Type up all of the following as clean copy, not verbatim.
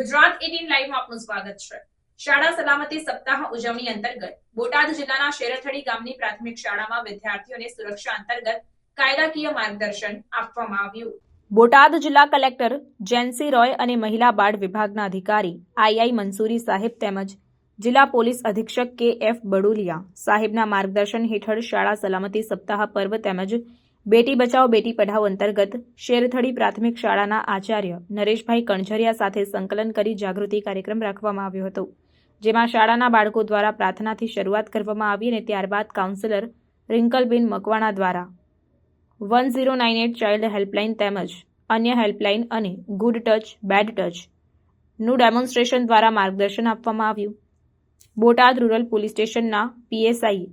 ગુજરાત 18 લાઈવમાં આપનું સ્વાગત છે। શાળા સલામતી સપ્તાહ ઉજવણી અંતર્ગત બોટાદ જિલ્લાના શેરથડી ગામની પ્રાથમિક શાળામાં વિદ્યાર્થીઓને સુરક્ષા અંતર્ગત કાયદાકીય માર્ગદર્શન આપવામાં આવ્યું। બોટાદ જિલ્લા કલેક્ટર જેન્સી રોય અને મહિલા બાળ વિભાગના અધિકારી આઈ મંસૂરી સાહેબ તેમજ જિલ્લા પોલીસ અધિક્ષક કે.એફ. બડુલિયા સાહેબના માર્ગદર્શન હેઠળ શાળા સલામતી સપ્તાહ પર્વ તેમજ બેટી બચાવો બેટી પઢાઓ અંતર્ગત શેરથડી પ્રાથમિક શાળાના આચાર્ય નરેશભાઈ કણઝરિયા સાથે સંકલન કરી જાગૃતિ કાર્યક્રમ રાખવામાં આવ્યો હતો, જેમાં શાળાના બાળકો દ્વારા પ્રાર્થનાથી શરૂઆત કરવામાં આવી અને ત્યારબાદ કાઉન્સિલર રિંકલબેન મકવાણા દ્વારા 1098 ચાઇલ્ડ હેલ્પલાઇન તેમજ અન્ય હેલ્પલાઇન અને ગુડ ટચ બેડ ટચનું ડેમોન્સ્ટ્રેશન દ્વારા માર્ગદર્શન આપવામાં આવ્યું। બોટાદ રૂરલ પોલીસ સ્ટેશનના પીએસઆઈ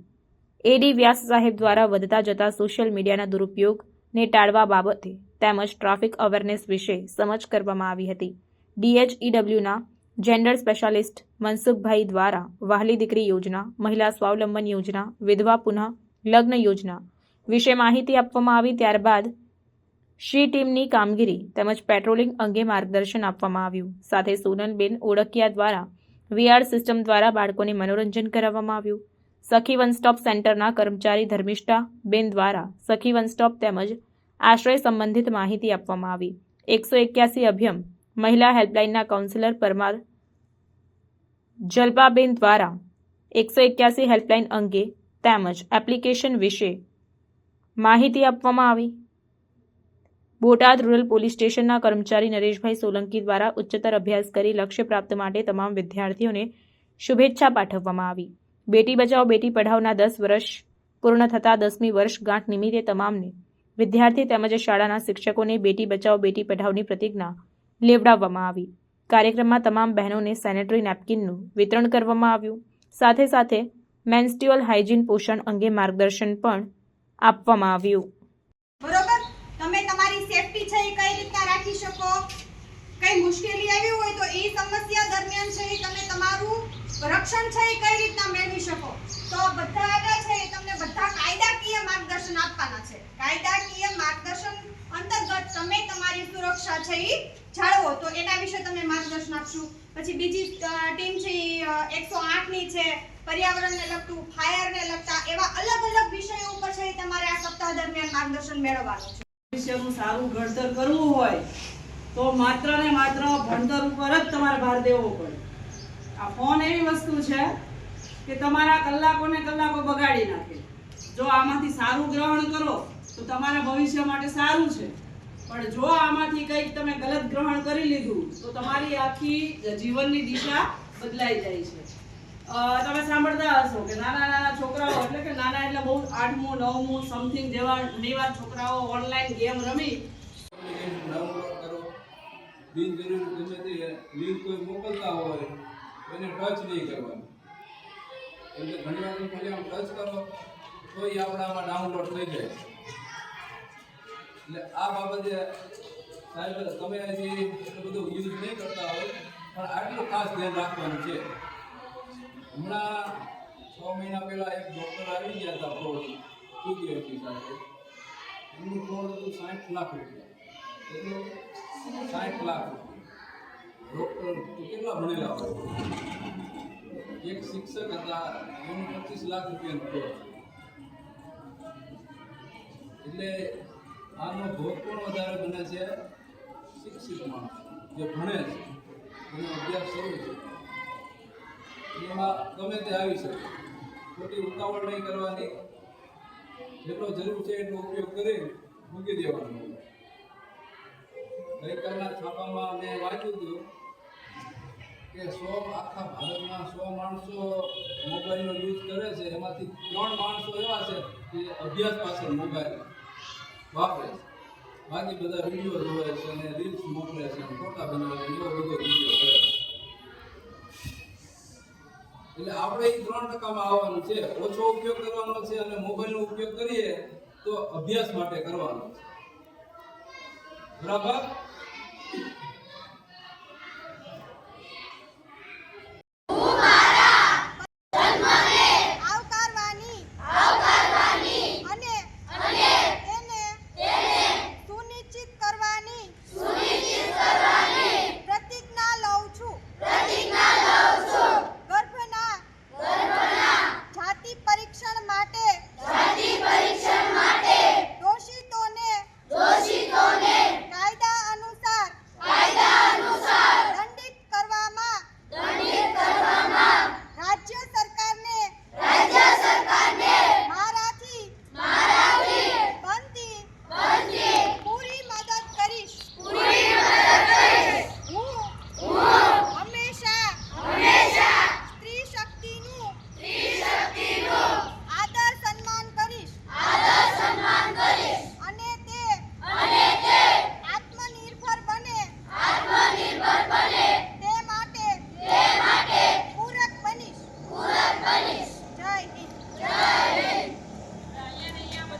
એડી વ્યાસ સાહેબ દ્વારા વધતા જતા સોશિયલ મીડિયાના દુરુપયોગને ટાળવા બાબતે તેમજ ટ્રાફિક અવેરનેસ વિશે સમજ કરવામાં આવી હતી। ડીએચઈડબ્લ્યુના જેન્ડર સ્પેશિયાલિસ્ટ મનસુખભાઈ દ્વારા વહાલી દીકરી યોજના, મહિલા સ્વાવલંબન યોજના, વિધવા પુનઃ લગ્ન યોજના વિશે માહિતી આપવામાં આવી। ત્યારબાદ શી ટીમની કામગીરી તેમજ પેટ્રોલિંગ અંગે માર્ગદર્શન આપવામાં આવ્યું। સાથે સોનલબેન ઓળકિયા દ્વારા વીઆર સિસ્ટમ દ્વારા બાળકોને મનોરંજન કરાવવામાં આવ્યું। સખી વન સ્ટોપ સેન્ટરના કર્મચારી ધર્મિષ્ઠા બેન દ્વારા સખી વન સ્ટોપ તેમજ આશ્રય સંબંધિત માહિતી આપવામાં આવી। 181 અભિયમ મહિલા હેલ્પલાઇનના કાઉન્સિલર પરમાર જલપાબેન દ્વારા 181 હેલ્પલાઇન અંગે તેમજ એપ્લિકેશન વિશે માહિતી આપવામાં આવી। બોટાદ રૂરલ પોલીસ સ્ટેશનના કર્મચારી નરેશભાઈ સોલંકી દ્વારા ઉચ્ચતર અભ્યાસ કરી લક્ષ્ય પ્રાપ્ત માટે તમામ વિદ્યાર્થીઓને શુભેચ્છા પાઠવવામાં આવી। બેટી બચાવો બેટી પઢાઓના 10 વર્ષ પૂર્ણ થતા 10મી વર્ષગાંઠ નિમિત્તે તમામને વિદ્યાર્થી તેમજ શાળાના શિક્ષકોને બેટી બચાવો બેટી પઢાઓની પ્રતિજ્ઞા લેવડાવવામાં આવી। કાર્યક્રમમાં તમામ બહેનોને સેનેટરી નેપકિનનું વિતરણ કરવામાં આવ્યું। સાથે સાથે મેન્સ્ટ્રુઅલ હાઇજીન પોષણ અંગે માર્ગદર્શન પણ આપવામાં આવ્યું। બરોબર, તમે તમારી સેફટી છે એ કઈ રીતના રાખી શકો, કઈ મુશ્કેલી આવી હોય તો એ સમસ્યા દરમિયાન છે એ તમે તમારું રક્ષણ છે એ કઈ રીતના મેળવી શકો, તો બધા આગળ છે એ તમને બધા કાયદાકીય માર્ગદર્શન આપવાના છે। કાયદાકીય માર્ગદર્શન અંતર્ગત તમે તમારી સુરક્ષા છે એ જાળવો, તો એના વિશે તમે માર્ગદર્શન આપશું। પછી બીજી ટીમ છે એ 108 ની છે, પર્યાવરણને લગતું, ફાયરને લગતા એવા અલગ અલગ વિષયો ઉપર છે તમારે આ સપ્તાહ દરમિયાન માર્ગદર્શન મેળવવાનું છે। ભવિષ્યનું સારું ઘડતર કરવું હોય તો માત્ર ને માત્ર ભણતર ઉપર જ તમારે ભાર દેવો પડે। આ ફોન એવી વસ્તુ છે કે તમારા કલાકો ને કલાકો બગાડી નાખે। જો આમાંથી સારું ગ્રહણ કરો તો તમારા ભવિષ્ય માટે સારું છે, પણ જો આમાંથી કંઈક તમે ગલત ગ્રહણ કરી લીધું તો તમારી આખી જીવનની દિશા બદલાઈ જાય છે। તમે સાંભળતા હશો કે નાના છોકરાઓ એટલે કે નાના એટલે બહુ 8મું 9મું સમથિંગ જેવા ઘણીવાર છોકરાઓ ઓનલાઈન ગેમ રમી બિનજરૂરી ગમે તે લિંક કોઈ મોકલતા હોય એને ટચ નહીં કરવાનું, એટલે ઘણી વાર ખાલી આમ ટચ કરો તો એ આપણામાં ડાઉનલોડ થઈ જાય। એટલે આ બાબતે સાહેબ તમે હજી એટલું બધું યુઝ નહીં કરતા હોય પણ આટલું ખાસ ધ્યાન રાખવાનું છે। હમણાં 6 મહિના પહેલાં એક ડૉક્ટર આવી ગયા હતા ફ્રોડ QQFP સાથે, એમનું ફ્રોડ હતું 60 લાખ રૂપિયા, એટલું 60 લાખ રૂપિયા। ડૉક્ટર તો કેટલા ભણેલા હોય, એક શિક્ષક હતા એનું 25 લાખ રૂપિયાનું ફ્રોડ। એટલે આનો ભોગ પણ વધારે બને છે શિક્ષિત માણસ જે ભણે છે, એનો અભ્યાસ શરૂ છે, એમાં ગમે તે આવી શકે। ખોટી ઉતાવળ નહીં કરવાની, જેટલો જરૂર છે એટલો ઉપયોગ કરી મૂકી દેવાનો। ગઈકાલના છાપામાં મેં વાંચ્યું હતું કે આખા ભારતમાં 100 માણસો મોબાઈલનો યુઝ કરે છે, એમાંથી 3 માણસો એવા છે કે અભ્યાસ પાછળ મોબાઈલ વાપરે છે, બાકી બધા વિડીયો જોવે છે અને રીલ્સ મોકલે છે, ફોટા બનાવે છે, એવો બધો વિડીયો કરે છે। એટલે આપણે એ 3%માં આવવાનું છે, ઓછો ઉપયોગ કરવાનો છે અને મોબાઈલનો ઉપયોગ કરીએ તો અભ્યાસ માટે કરવાનો છે, બરાબર।